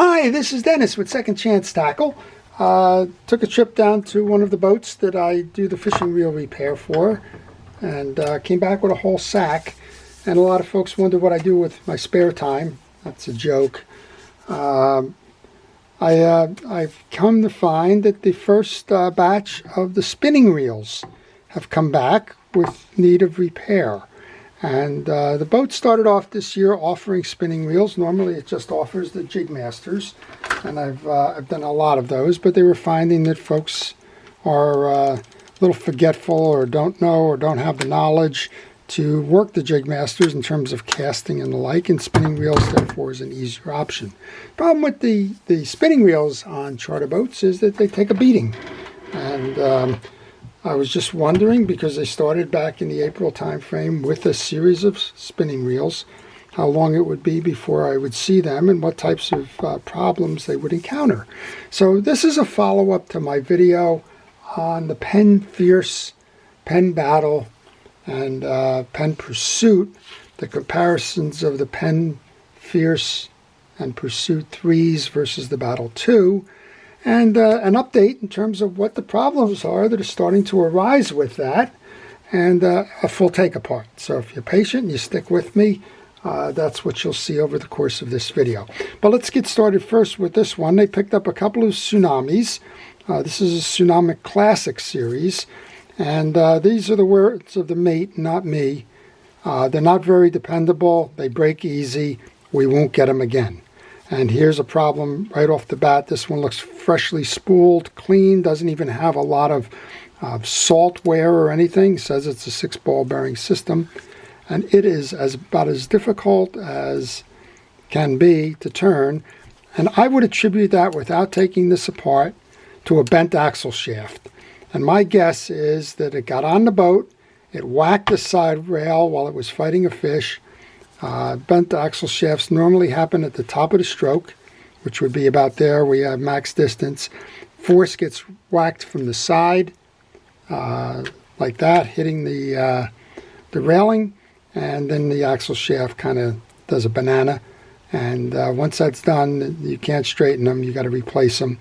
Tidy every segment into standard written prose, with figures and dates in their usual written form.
Hi, this is Dennis with Second Chance Tackle. Took a trip down to one of the boats that I do the fishing reel repair for, and came back with a whole sack. And a lot of folks wonder what I do with my spare time. That's a joke. I've come to find that the first batch of the spinning reels have come back with need of repair. And the boat started off this year offering spinning reels. Normally it just offers the jig masters, and I've done a lot of those, but they were finding that folks are a little forgetful or don't know or don't have the knowledge to work the jig masters in terms of casting and the like, and spinning reels therefore is an easier option. Problem with the spinning reels on charter boats is that they take a beating, and I was just wondering, because they started back in the April time frame with a series of spinning reels, how long it would be before I would see them and what types of problems they would encounter. So this is a follow-up to my video on the Penn Fierce, Penn Battle, and Penn Pursuit, the comparisons of the Penn Fierce and Pursuit 3s versus the Battle 2, and an update in terms of what the problems are that are starting to arise with that, and a full take apart. So if you're patient and you stick with me, that's what you'll see over the course of this video. But let's get started first with this one. They picked up a couple of tsunamis. This is a Tsunami Classic series, and these are the words of the mate, not me. They're not very dependable. They break easy. We won't get them again. And here's a problem right off the bat. This one looks freshly spooled, clean, doesn't even have a lot of salt wear or anything. It says it's a 6-ball bearing system. And it is about as difficult as can be to turn. And I would attribute that, without taking this apart, to a bent axle shaft. And my guess is that it got on the boat, it whacked the side rail while it was fighting a fish. Bent axle shafts normally happen at the top of the stroke, which would be about there. We have max distance. Force gets whacked from the side, like that, hitting the railing, and then the axle shaft kind of does a banana. And once that's done, you can't straighten them. You got to replace them.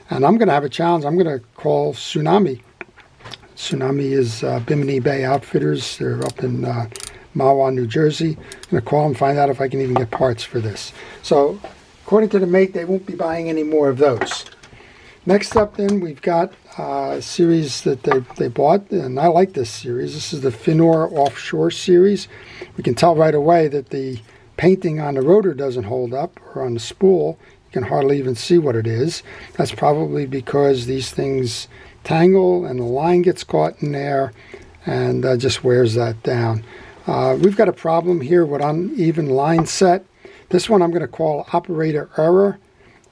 And I'm going to have a challenge. I'm going to call Tsunami. Tsunami is Bimini Bay Outfitters. They're up in Mahwah, New Jersey. I'm going to call them, find out if I can even get parts for this. So, according to the mate, they won't be buying any more of those. Next up then, we've got a series that they bought, and I like this series. This is the Finor Offshore series. We can tell right away that the painting on the rotor doesn't hold up, or on the spool. You can hardly even see what it is. That's probably because these things tangle and the line gets caught in there and just wears that down. We've got a problem here with uneven line set. This one I'm going to call operator error.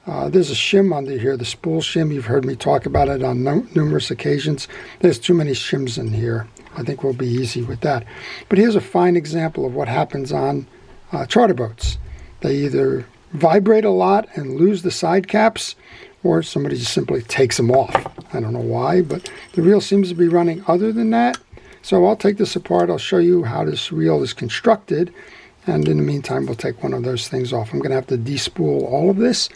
There's a shim under here, the spool shim. You've heard me talk about it on numerous occasions. There's too many shims in here. I think we'll be easy with that. But here's a fine example of what happens on charter boats. They either vibrate a lot and lose the side caps, or somebody just simply takes them off. I don't know why, but the reel seems to be running other than that. So I'll take this apart. I'll show you how this reel is constructed, and in the meantime we'll take one of those things off. I'm going to have to despool all of this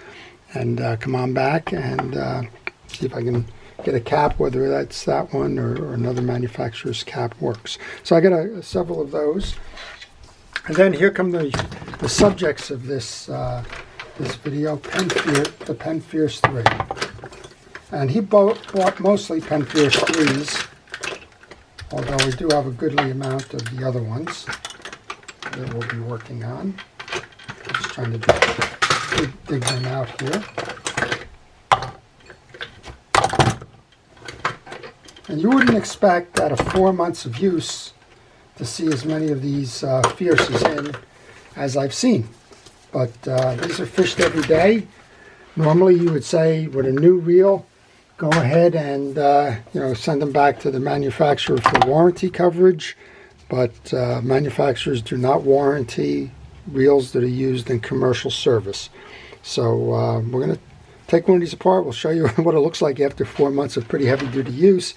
and come on back and see if I can get a cap, whether that's that one or another manufacturer's cap works. So I got several of those. And then here come the subjects of this video, the Penn Fierce III. And he bought mostly Penn Fierce IIIs, although we do have a goodly amount of the other ones that we'll be working on. I'm just trying to dig them out here. And you wouldn't expect, out of 4 months of use, to see as many of these Fierces in as I've seen. But these are fished every day. Normally you would say, with a new reel, go ahead and send them back to the manufacturer for warranty coverage. But manufacturers do not warranty reels that are used in commercial service. So we're going to take one of these apart. We'll show you what it looks like after 4 months of pretty heavy-duty use.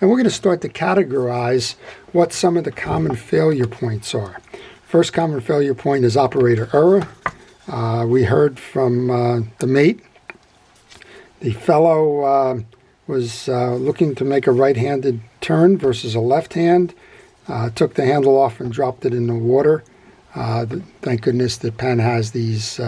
And we're going to start to categorize what some of the common failure points are. First common failure point is operator error. We heard from the mate. The fellow was looking to make a right-handed turn versus a left hand. Took the handle off and dropped it in the water. Thank goodness that Penn has these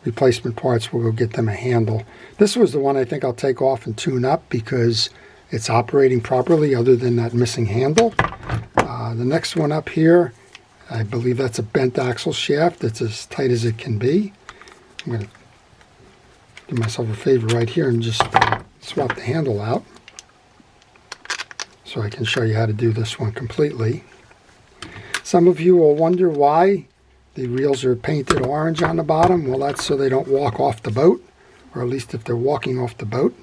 replacement parts where we'll get them a handle. This was the one I think I'll take off and tune up because it's operating properly other than that missing handle. The next one up here, I believe that's a bent axle shaft. It's as tight as it can be. I'm going to do myself a favor right here and just swap the handle out so I can show you how to do this one completely. Some of you will wonder why the reels are painted orange on the bottom. Well, that's so they don't walk off the boat, or at least if they're walking off the boat,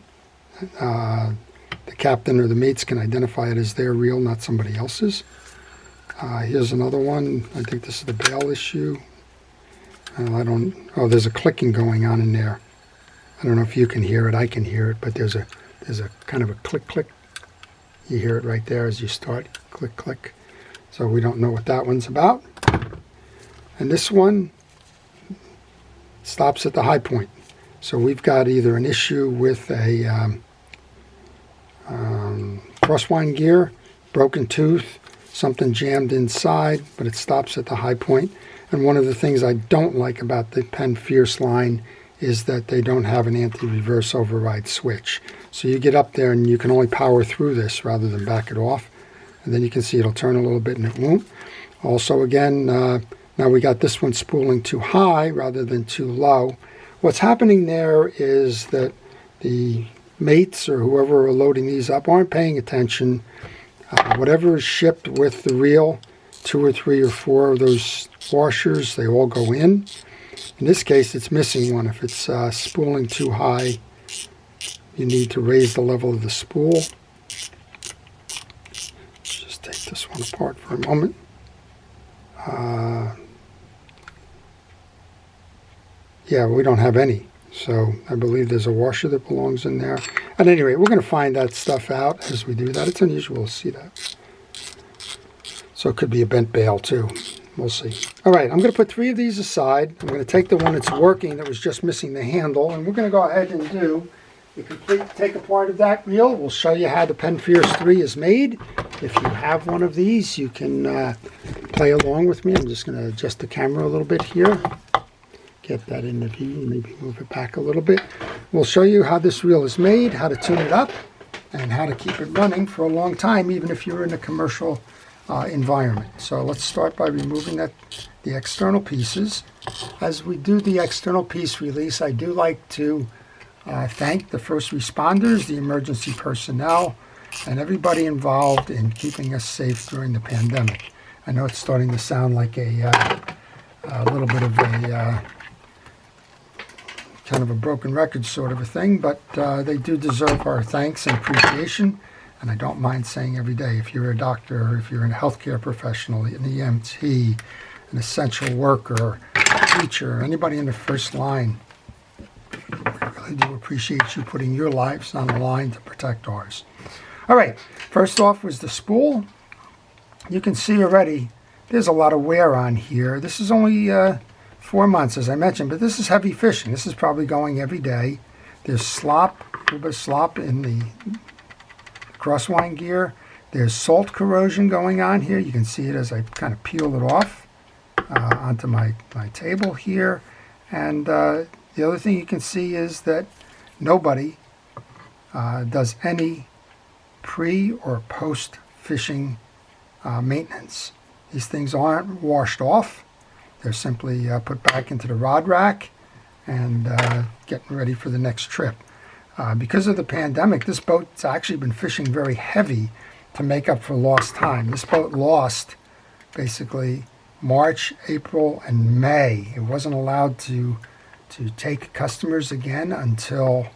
the captain or the mates can identify it as their reel, not somebody else's. Here's another one. I think this is the bail issue. Oh, there's a clicking going on in there. I don't know if you can hear it. I can hear it, but there's a kind of a click, click. You hear it right there as you start. Click, click. So we don't know what that one's about. And this one stops at the high point. So we've got either an issue with a crosswind gear, broken tooth, something jammed inside, but it stops at the high point. And one of the things I don't like about the Penn Fierce line is that they don't have an anti-reverse override switch. So you get up there and you can only power through this rather than back it off. And then you can see it'll turn a little bit and it won't. Also, again, now we got this one spooling too high rather than too low. What's happening there is that the mates or whoever are loading these up aren't paying attention. Whatever is shipped with the reel, 2 or 3 or 4 of those washers, they all go in. In this case, it's missing one. If it's spooling too high, you need to raise the level of the spool. Just take this one apart for a moment. Yeah, we don't have any. So I believe there's a washer that belongs in there. At any rate, we're going to find that stuff out as we do that. It's unusual to see that. So it could be a bent bail too. We'll see. All right, I'm going to put 3 of these aside. I'm going to take the one that's working that was just missing the handle, and we're going to go ahead and do the complete take apart of that reel. We'll show you how the Penn Fierce III is made. If you have one of these, you can play along with me. I'm just going to adjust the camera a little bit here. Get that in the view, maybe move it back a little bit. We'll show you how this reel is made, how to tune it up, and how to keep it running for a long time, even if you're in a commercial environment. So let's start by removing the external pieces. As we do the external piece release, I do like to thank the first responders, the emergency personnel, and everybody involved in keeping us safe during the pandemic. I know it's starting to sound like a little bit of a kind of a broken record sort of a thing, but they do deserve our thanks and appreciation. And I don't mind saying every day, if you're a doctor, or if you're a healthcare professional, an EMT, an essential worker, a teacher, anybody in the first line, we really do appreciate you putting your lives on the line to protect ours. All right, first off was the spool. You can see already there's a lot of wear on here. This is only 4 months, as I mentioned, but this is heavy fishing. This is probably going every day. There's slop, a little bit of slop in the crosswind gear. There's salt corrosion going on here. You can see it as I kind of peel it off onto my table here. And the other thing you can see is that nobody does any pre or post fishing maintenance. These things aren't washed off. They're simply put back into the rod rack and getting ready for the next trip. Because of the pandemic, this boat's actually been fishing very heavy to make up for lost time. This boat lost basically March, April, and May. It wasn't allowed to take customers again until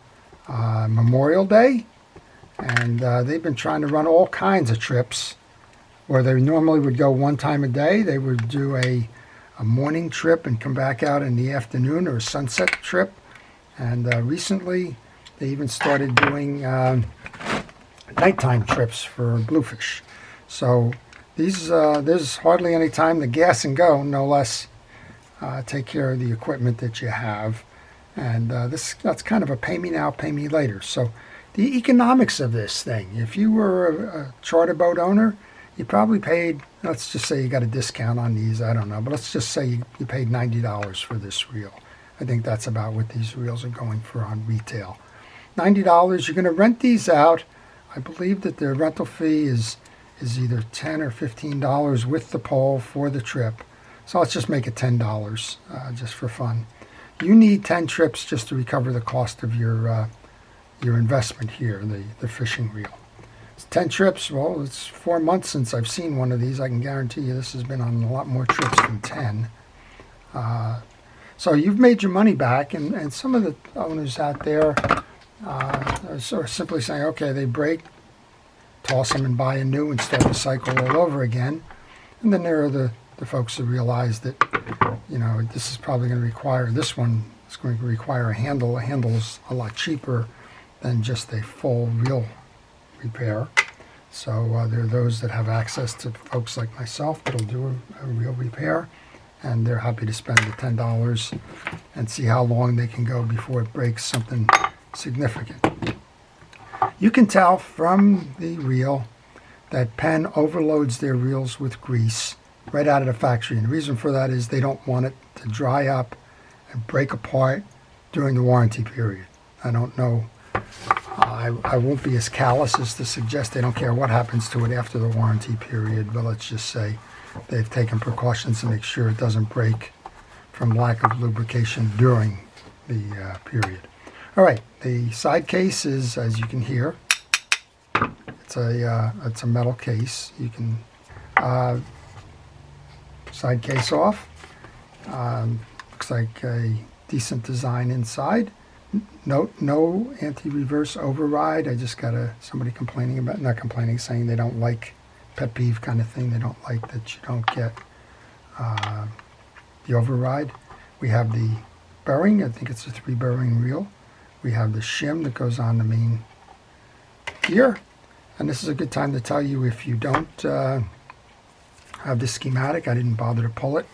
Memorial Day. And they've been trying to run all kinds of trips where they normally would go one time a day. They would do a morning trip and come back out in the afternoon, or a sunset trip. And recently, they even started doing nighttime trips for bluefish. So there's hardly any time to gas and go, no less. take care of the equipment that you have. And that's kind of a pay me now, pay me later. So the economics of this thing, if you were a charter boat owner, you probably paid, let's just say you got a discount on these, I don't know, but let's just say you paid $90 for this reel. I think that's about what these reels are going for on retail. $90, you're going to rent these out. I believe that the rental fee is either $10 or $15 with the pole for the trip. So let's just make it $10 just for fun. You need 10 trips just to recover the cost of your investment here, the fishing reel. It's 10 trips, well, it's 4 months since I've seen one of these. I can guarantee you this has been on a lot more trips than 10. So you've made your money back, and some of the owners out there are sort of simply saying, okay, they break, toss them and buy a new and start the cycle all over again. And then there are the folks who realize that, you know, this is probably going to require, this one is going to require a handle. A handle's a lot cheaper than just a full reel repair. So there are those that have access to folks like myself that'll do a reel repair, and they're happy to spend the $10 and see how long they can go before it breaks something significant. You can tell from the reel that Penn overloads their reels with grease right out of the factory. And the reason for that is they don't want it to dry up and break apart during the warranty period. I don't know. I won't be as callous as to suggest they don't care what happens to it after the warranty period, but let's just say they've taken precautions to make sure it doesn't break from lack of lubrication during the period. All right, the side case is, as you can hear, it's a metal case. You can side case off. Looks like a decent design inside. Note, no anti-reverse override. I just got somebody complaining about, not complaining, saying they don't like, pet peeve kind of thing. They don't like that you don't get the override. We have the bearing. I think it's a 3-bearing reel. We have the shim that goes on the main gear. And this is a good time to tell you, if you don't have the schematic, I didn't bother to pull it.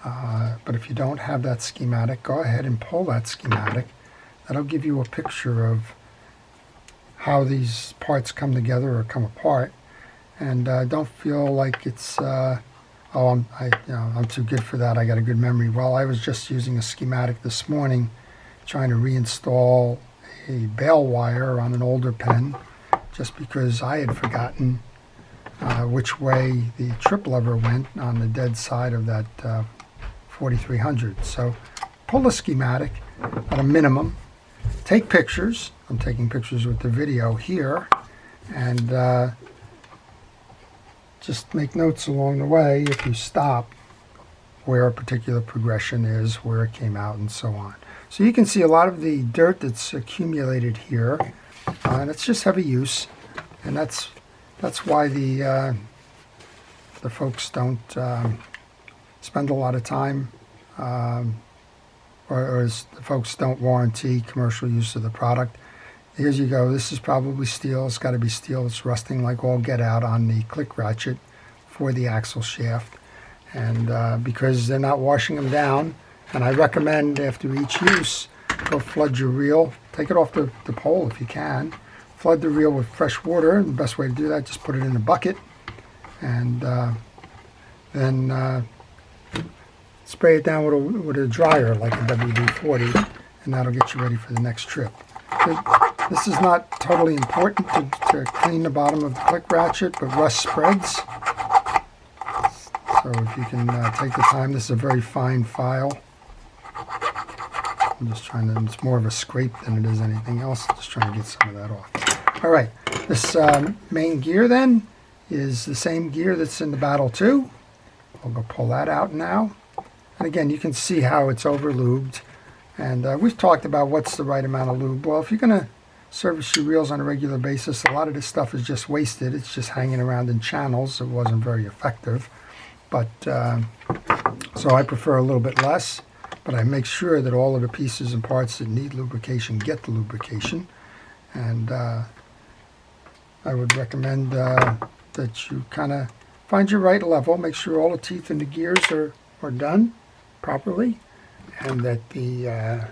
But if you don't have that schematic, go ahead and pull that schematic. That'll give you a picture of how these parts come together or come apart. And don't feel like it's, I'm too good for that. I got a good memory. Well, I was just using a schematic this morning, trying to reinstall a bail wire on an older Penn, just because I had forgotten which way the trip lever went on the dead side of that 4300. So pull the schematic at a minimum. Take pictures. I'm taking pictures with the video here, and just make notes along the way if you stop where a particular progression is, where it came out, and so on. So you can see a lot of the dirt that's accumulated here, and it's just heavy use, and that's why the folks don't spend a lot of time, or the folks don't warranty commercial use of the product. Here you go. This is probably steel. It's got to be steel. It's rusting like all get out on the click ratchet for the axle shaft. And because they're not washing them down, and I recommend after each use, go flood your reel. Take it off the pole if you can. Flood the reel with fresh water. And the best way to do that, just put it in a bucket, and then spray it down with a dryer like a WD-40, and that'll get you ready for the next trip. This is not totally important to clean the bottom of the click ratchet, but rust spreads. So if you can take the time, this is a very fine file. I'm just trying to, it's more of a scrape than it is anything else. Just trying to get some of that off. All right, this main gear then is the same gear that's in the Battle 2. We'll go pull that out now. And again, you can see how it's over-lubed. And we've talked about what's the right amount of lube. Well, if you're going to service your reels on a regular basis, a lot of this stuff is just wasted. It's just hanging around in channels. It wasn't very effective. But so I prefer a little bit less. But I make sure that all of the pieces and parts that need lubrication get the lubrication. And I would recommend that you kind of find your right level. Make sure all the teeth and the gears are done. properly, and that the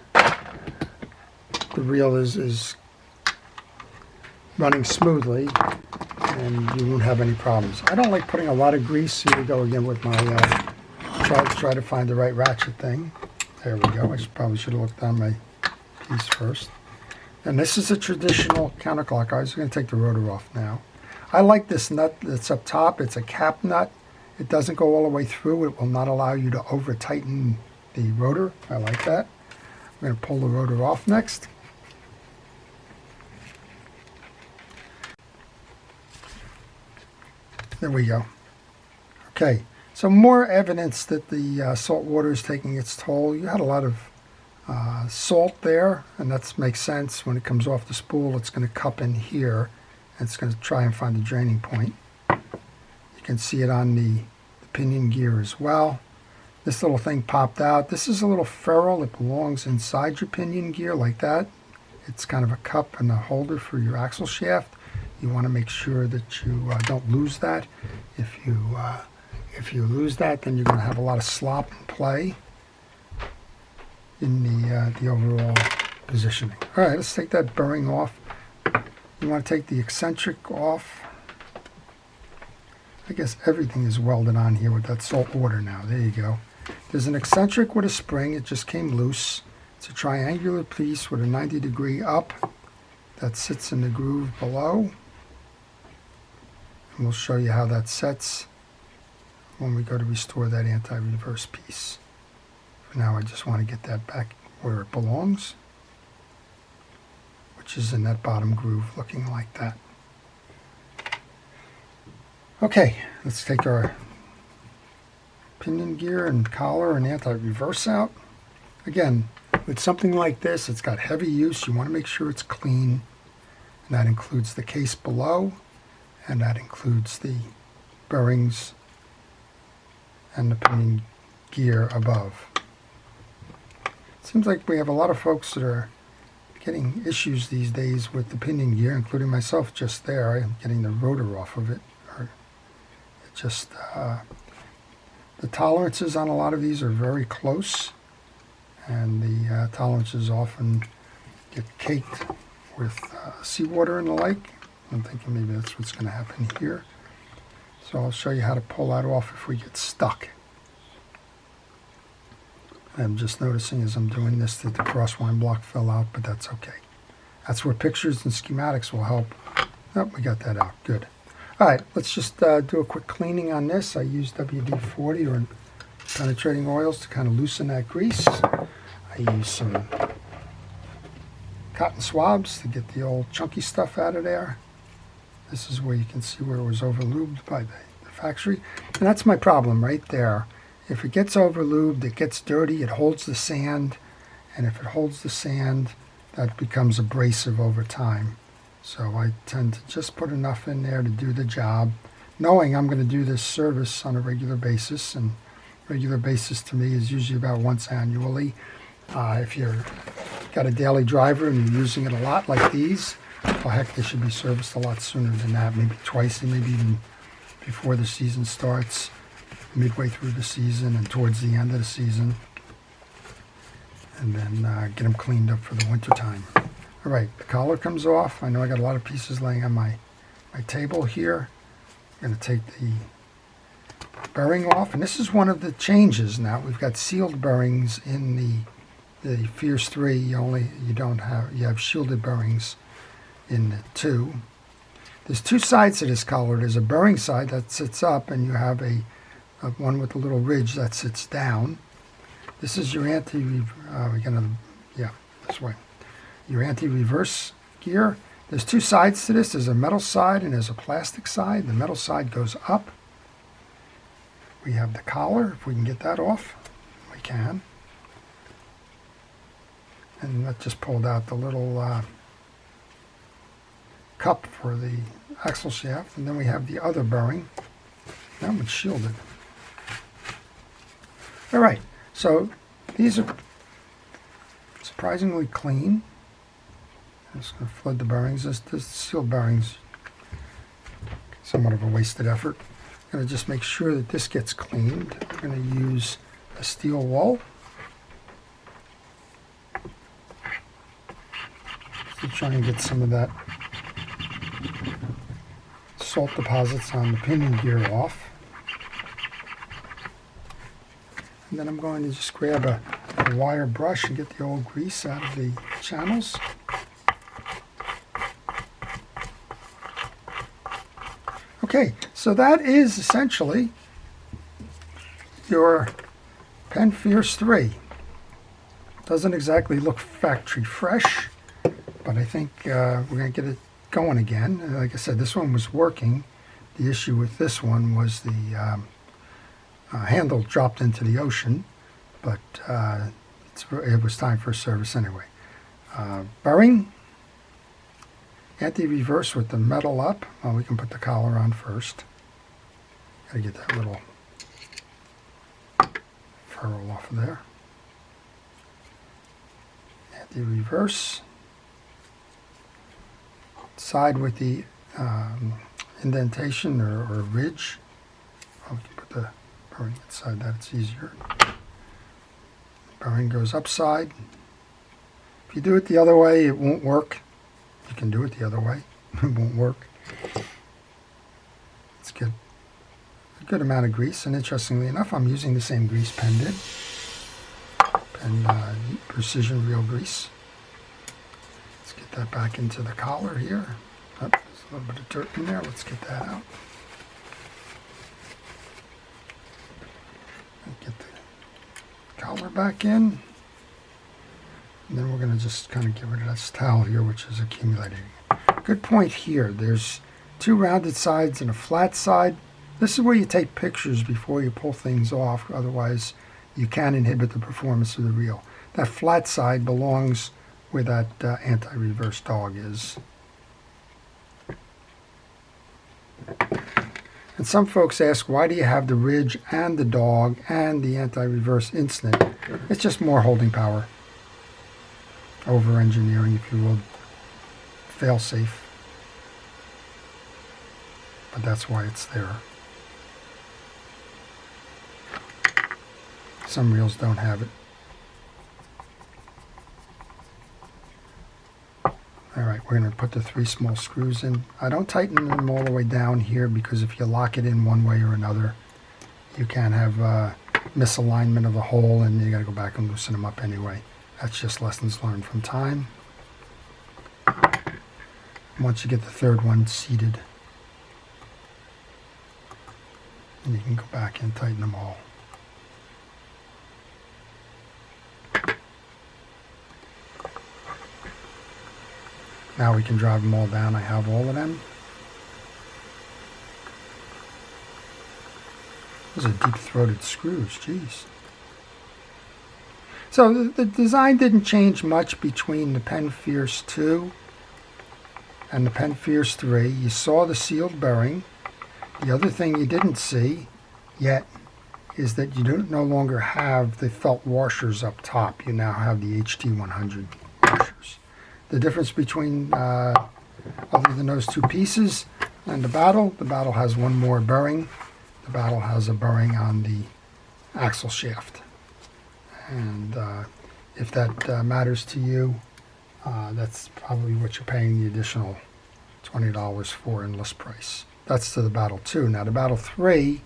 reel is running smoothly, and you won't have any problems. I don't like putting a lot of grease. Here we go again with my try to find the right ratchet thing. There we go. Probably should have looked on my piece first. And this is a traditional counterclockwise. I'm going to take the rotor off now. I like this nut that's up top. It's a cap nut. It doesn't go all the way through. It will not allow you to over tighten the rotor. I like that. I'm going to pull the rotor off next. There we go. Okay, so more evidence that the salt water is taking its toll. You had a lot of salt there, and that makes sense. When it comes off the spool, it's going to cup in here, and it's going to try and find the draining point. You can see it on the pinion gear as well. This little thing popped out. This is a little ferrule. It belongs inside your pinion gear like that. It's kind of a cup and a holder for your axle shaft. You want to make sure that you don't lose that. If you lose that, then you're going to have a lot of slop and play in the overall positioning. All right, let's take that bearing off. You want to take the eccentric off. I guess everything is welded on here with that salt water now. There you go. There's an eccentric with a spring. It just came loose. It's a triangular piece with a 90-degree up that sits in the groove below. And we'll show you how that sets when we go to restore that anti-reverse piece. For now, I just want to get that back where it belongs, which is in that bottom groove looking like that. Okay, let's take our pinion gear and collar and anti-reverse out. Again, with something like this, it's got heavy use. You want to make sure it's clean, and that includes the case below, and that includes the bearings and the pinion gear above. It seems like we have a lot of folks that are getting issues these days with the pinion gear, including myself just there. I'm getting the rotor off of it. It just the tolerances on a lot of these are very close, and the tolerances often get caked with seawater and the like. I'm thinking maybe that's what's going to happen here. So I'll show you how to pull that off if we get stuck. I'm just noticing as I'm doing this that the crosswind block fell out, but that's okay. That's where pictures and schematics will help. Oh, we got that out. Good. All right, let's just do a quick cleaning on this. I use WD-40 or penetrating oils to kind of loosen that grease. I use some cotton swabs to get the old chunky stuff out of there. This is where you can see where it was over-lubed by the factory. And that's my problem right there. If it gets over-lubed, it gets dirty, it holds the sand. And if it holds the sand, that becomes abrasive over time. So I tend to just put enough in there to do the job, knowing I'm going to do this service on a regular basis. And regular basis to me is usually about once annually. If you've got a daily driver and you're using it a lot like these, well, heck, they should be serviced a lot sooner than that, maybe twice, and maybe even before the season starts, midway through the season and towards the end of the season, and then get them cleaned up for the winter time. All right, the collar comes off. I know I got a lot of pieces laying on my table here. I'm going to take the bearing off, and this is one of the changes now. We've got sealed bearings in the Fierce 3. You have shielded bearings in the 2. There's two sides to this collar. There's a bearing side that sits up, and you have a one with a little ridge that sits down. This is your this way. Your anti-reverse gear. There's two sides to this. There's a metal side and there's a plastic side. The metal side goes up. We have the collar. If we can get that off, we can. And that just pulled out the little cup for the axle shaft. And then we have the other bearing. That one's shielded. All right, so these are surprisingly clean. I'm just going to flood the bearings. This sealed bearings, somewhat of a wasted effort. I'm going to just make sure that this gets cleaned. I'm going to use a steel wool. To try and get some of that salt deposits on the pinion gear off. And then I'm going to just grab a wire brush and get the old grease out of the channels. Okay, so that is essentially your Penn Fierce III. Doesn't exactly look factory fresh, but I think we're going to get it going again. Like I said, this one was working. The issue with this one was the handle dropped into the ocean, but it was time for service anyway. Bearing, anti-reverse with the metal up. Well, we can put the collar on first. Got to get that little furrow off of there. Anti-reverse. Side with the indentation or ridge. Oh, we can put the bearing inside that, it's easier. Bearing goes upside. If you do it the other way, it won't work. You can do it the other way, it won't work. Let's get a good amount of grease, and interestingly enough, I'm using the same grease Penn did. Penn Precision Real Grease. Let's get that back into the collar here. Oh, there's a little bit of dirt in there. Let's get that out. Get the collar back in. And then we're going to just kind of get rid of this towel here, which is accumulating. Good point here. There's two rounded sides and a flat side. This is where you take pictures before you pull things off. Otherwise, you can inhibit the performance of the reel. That flat side belongs where that anti-reverse dog is. And some folks ask, why do you have the ridge and the dog and the anti-reverse incident? It's just more holding power. Over-engineering, if you will. Fail-safe. But that's why it's there. Some reels don't have it. Alright, we're going to put the 3 small screws in. I don't tighten them all the way down here because if you lock it in one way or another, you can have misalignment of the hole and you got to go back and loosen them up anyway. That's just lessons learned from time. Once you get the third one seated, and you can go back and tighten them all. Now we can drive them all down. I have all of them. Those are deep-throated screws, geez. So the design didn't change much between the Penn Fierce II and the Penn Fierce III. You saw the sealed bearing. The other thing you didn't see yet is that you no longer have the felt washers up top. You now have the HT100 washers. The difference between, other than those two pieces, and the Battle has one more bearing. The Battle has a bearing on the axle shaft. And if that matters to you, that's probably what you're paying the additional $20 for in list price. That's to the Battle 2. Now the Battle 3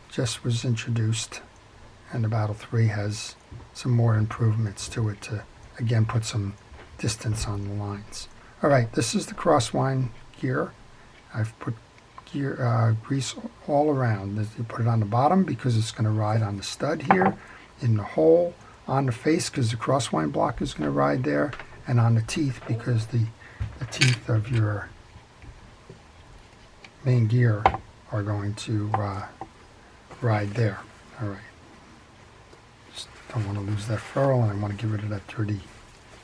just was introduced, and the Battle 3 has some more improvements to it to, again, put some distance on the lines. Alright, this is the crosswind gear. I've put grease all around. You put it on the bottom because it's going to ride on the stud here, in the hole, on the face because the crosswind block is going to ride there, and on the teeth because the teeth of your main gear are going to ride there. Alright. Just don't want to lose that furrow, and I want to get rid of that dirty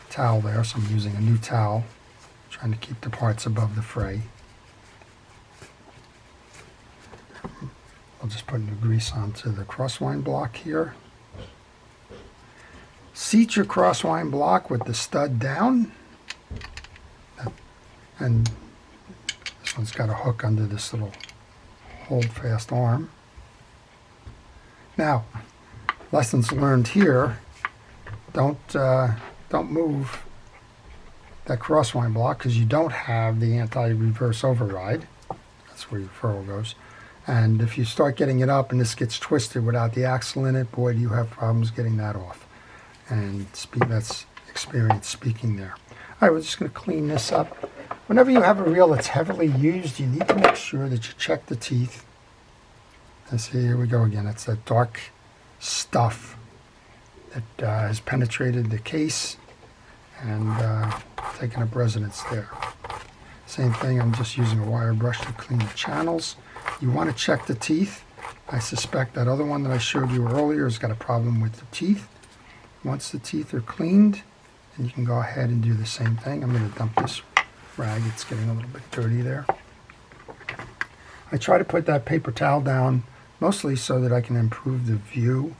towel there, so I'm using a new towel, trying to keep the parts above the fray. I'll just put new grease onto the crosswind block here. Seat your crosswind block with the stud down, and this one's got a hook under this little hold fast arm. Now, lessons learned here. Don't move that crosswind block because you don't have the anti-reverse override. That's where your ferrule goes. And if you start getting it up and this gets twisted without the axle in it, boy, do you have problems getting that off. And that's experience speaking there. All right, we're just going to clean this up. Whenever you have a reel that's heavily used, you need to make sure that you check the teeth. And see, here we go again. It's that dark stuff that has penetrated the case and taken up residence there. Same thing, I'm just using a wire brush to clean the channels. You want to check the teeth. I suspect that other one that I showed you earlier has got a problem with the teeth. Once the teeth are cleaned, then you can go ahead and do the same thing. I'm going to dump this rag. It's getting a little bit dirty there. I try to put that paper towel down mostly so that I can improve the view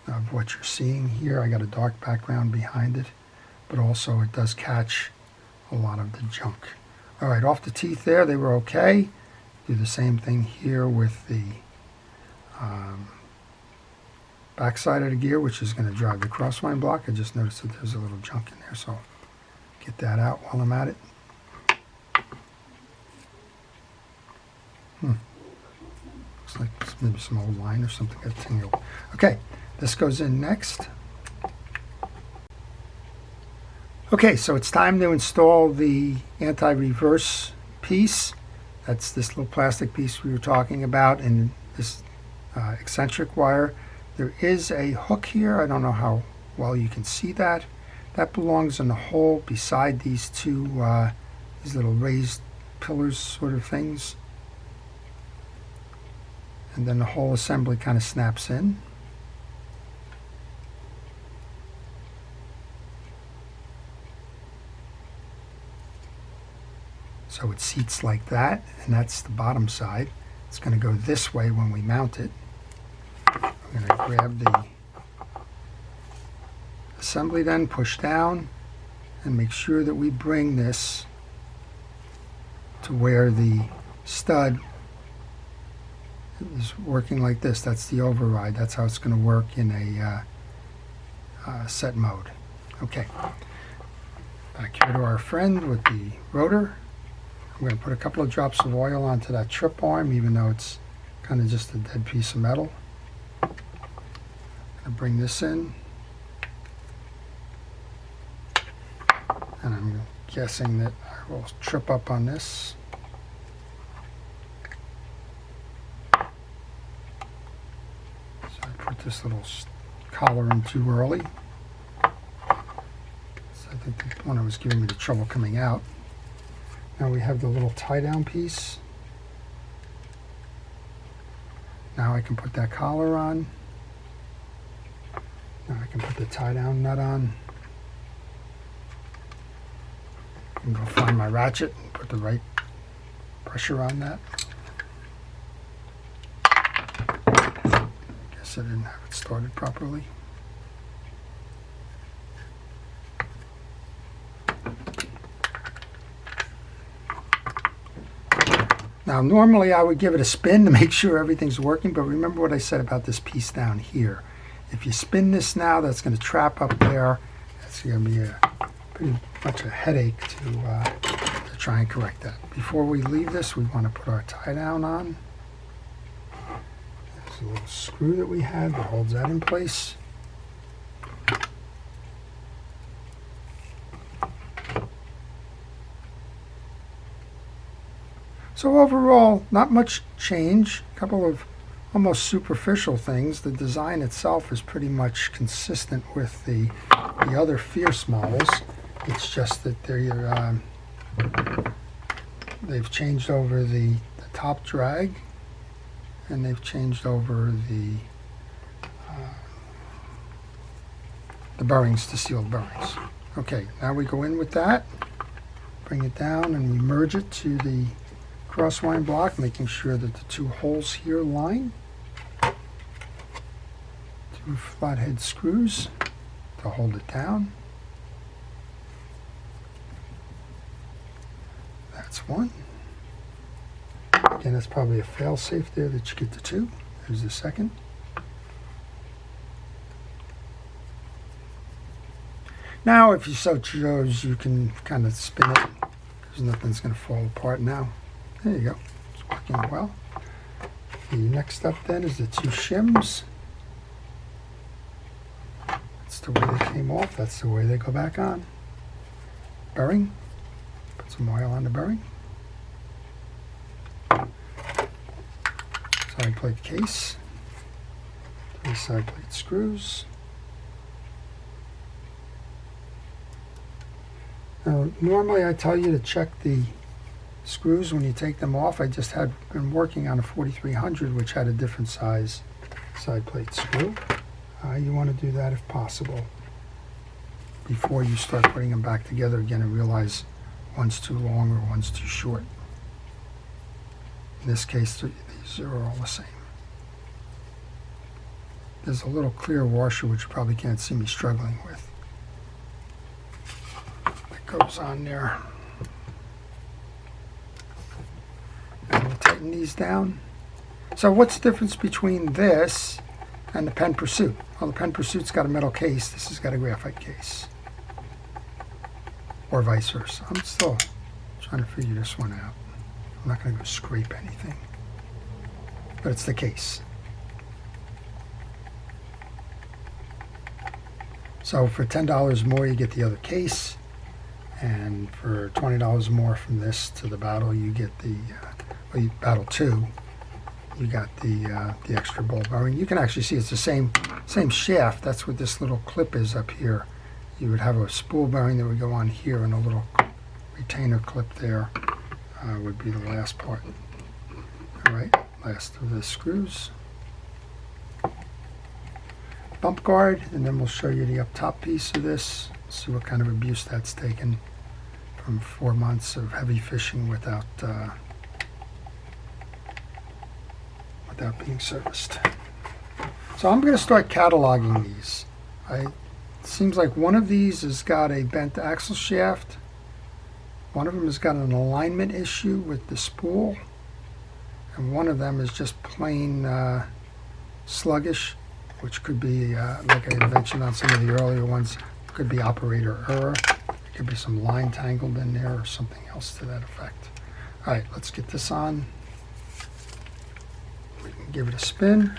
of what you're seeing here. I got a dark background behind it, but also it does catch a lot of the junk. All right, off the teeth there, they were okay. Do the same thing here with the backside of the gear, which is going to drive the crosswind block. I just noticed that there's a little junk in there, so I'll get that out while I'm at it. Looks like maybe some old line or something got tingled. Okay, this goes in next. Okay, so it's time to install the anti-reverse piece. That's this little plastic piece we were talking about, and this eccentric wire. There is a hook here. I don't know how well you can see that. That belongs in the hole beside these two, these little raised pillars sort of things. And then the whole assembly kind of snaps in. So it seats like that, and that's the bottom side. It's going to go this way when we mount it. I'm going to grab the assembly then, push down, and make sure that we bring this to where the stud is working like this. That's the override. That's how it's going to work in a set mode. Okay. Back here to our friend with the rotor. I'm going to put a couple of drops of oil onto that trip arm, even though it's kind of just a dead piece of metal. I'm going to bring this in. And I'm guessing that I will trip up on this. So I put this little collar in too early. So I think the one that was giving me the trouble coming out. Now we have the little tie-down piece. Now I can put that collar on. Now I can put the tie-down nut on. I can go find my ratchet and put the right pressure on that. I guess I didn't have it started properly. Now normally I would give it a spin to make sure everything's working, but remember what I said about this piece down here. If you spin this now, that's going to trap up there. That's going to be pretty much a headache to try and correct that. Before we leave this, we want to put our tie down on. There's a little screw that we had that holds that in place. So overall, not much change, a couple of almost superficial things. The design itself is pretty much consistent with the other Fierce models. It's just that they've changed over the top drag, and they've changed over the bearings to sealed bearings. Okay, now we go in with that, bring it down, and we merge it to the crosswind block, making sure that the two holes here line. Two flathead screws to hold it down. That's one. Again, that's probably a fail-safe there that you get the two. There's the second. Now, if you so chose, you can kind of spin it because nothing's going to fall apart now. There you go. It's working well. The next up then is the two shims. That's the way they came off. That's the way they go back on. Bearing. Put some oil on the bearing. Side plate case. 3 side plate screws. Now, normally I tell you to check the screws when you take them off. I just had been working on a 4300 which had a different size side plate screw. You want to do that if possible before you start putting them back together again and realize one's too long or one's too short. In this case, these are all the same. There's a little clear washer which you probably can't see me struggling with. That goes on there. And we'll tighten these down. So what's the difference between this and the Penn Pursuit? Well, the Penn Pursuit's got a metal case. This has got a graphite case. Or vice versa. I'm still trying to figure this one out. I'm not going to go scrape anything. But it's the case. So for $10 more, you get the other case. And for $20 more from this to the Battle, you get the Battle 2. You got the extra ball bearing. You can actually see it's the same shaft. That's what this little clip is up here. You would have a spool bearing that would go on here, and a little retainer clip there would be the last part. All right, last of the screws. Bump guard, and then we'll show you the up top piece of this. See what kind of abuse that's taken from 4 months of heavy fishing without being serviced. So I'm going to start cataloging these. It seems like one of these has got a bent axle shaft. One of them has got an alignment issue with the spool. And one of them is just plain sluggish, which could be, like I mentioned on some of the earlier ones, could be operator error. There could be some line tangled in there or something else to that effect. All right, let's get this on. We can give it a spin.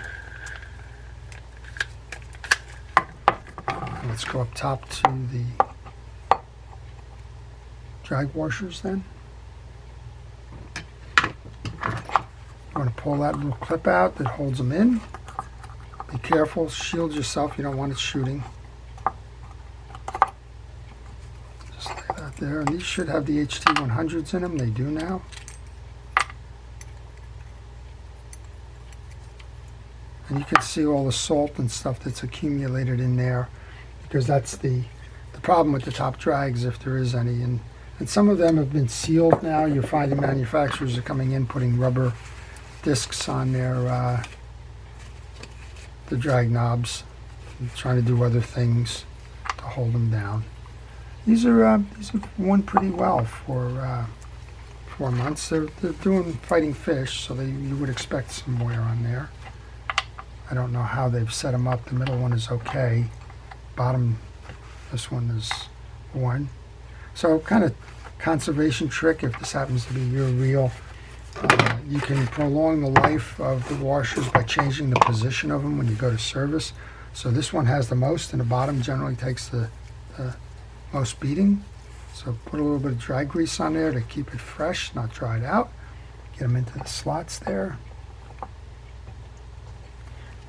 And let's go up top to the drag washers then. You want to pull that little clip out that holds them in. Be careful, shield yourself, you don't want it shooting. Just like that there. And these should have the HT100s in them, they do now. And you can see all the salt and stuff that's accumulated in there, because that's the problem with the top drags, if there is any. And some of them have been sealed now. You're finding manufacturers are coming in, putting rubber discs on their the drag knobs, and trying to do other things to hold them down. These are won pretty well for 4 months. They're doing fighting fish, so you would expect some wear on there. I don't know how they've set them up. The middle one is okay. Bottom, this one is worn. So kind of conservation trick, if this happens to be your reel. You can prolong the life of the washers by changing the position of them when you go to service. So this one has the most, and the bottom generally takes the most beating. So put a little bit of dry grease on there to keep it fresh, not dried out. Get them into the slots there.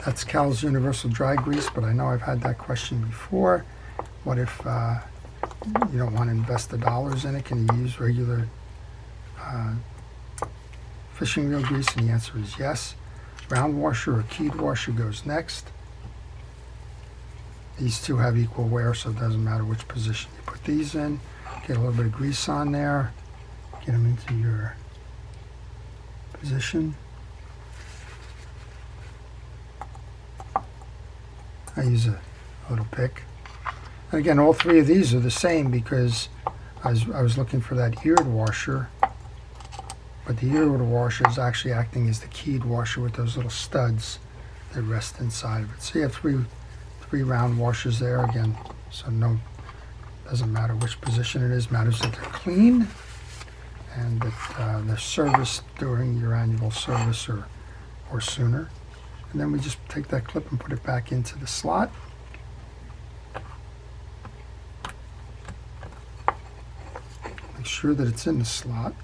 That's Cal's Universal Dry Grease, but I know I've had that question before. What if you don't want to invest the dollars in it? Can you use regular fishing reel grease? And the answer is yes. Round washer or keyed washer goes next. These two have equal wear, so it doesn't matter which position you put these in. Get a little bit of grease on there. Get them into your position. I use a little pick. And again, all three of these are the same because I was looking for that eared washer, but the eared washer is actually acting as the keyed washer with those little studs that rest inside of it. So you have three round washers there again, so no Doesn't matter which position it is, matters that they're clean and that they're serviced during your annual service or sooner. And then we just take that clip and put it back into the slot. Make sure that it's in the slot.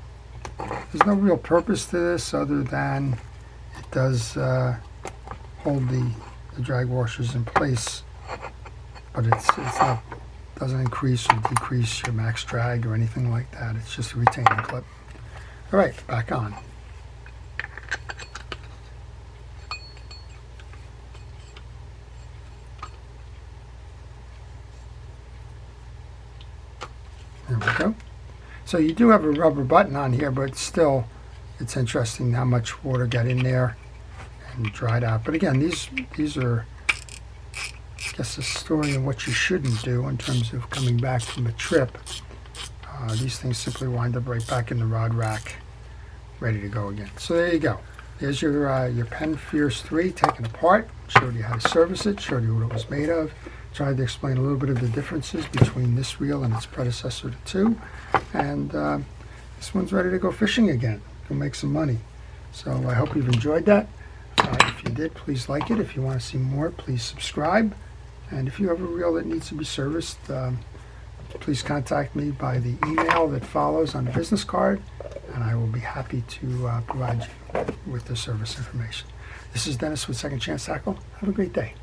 There's no real purpose to this other than it does hold the drag washers in place, but it's not, doesn't increase or decrease your max drag or anything like that. It's just a retaining clip. All right, back on. There we go. So you do have a rubber button on here, but still, it's interesting how much water got in there and dried out. But again, these are, I guess, a story of what you shouldn't do in terms of coming back from a trip. These things simply wind up right back in the rod rack, ready to go again. So there you go. There's your Penn Fierce III taken apart. Showed you how to service it, showed you what it was made of. Tried to explain a little bit of the differences between this reel and its predecessor to 2. And this one's ready to go fishing again. Go make some money. So I hope you've enjoyed that. If you did, please like it. If you want to see more, please subscribe. And if you have a reel that needs to be serviced, please contact me by the email that follows on the business card, and I will be happy to provide you with the service information. This is Dennis with Second Chance Tackle. Have a great day.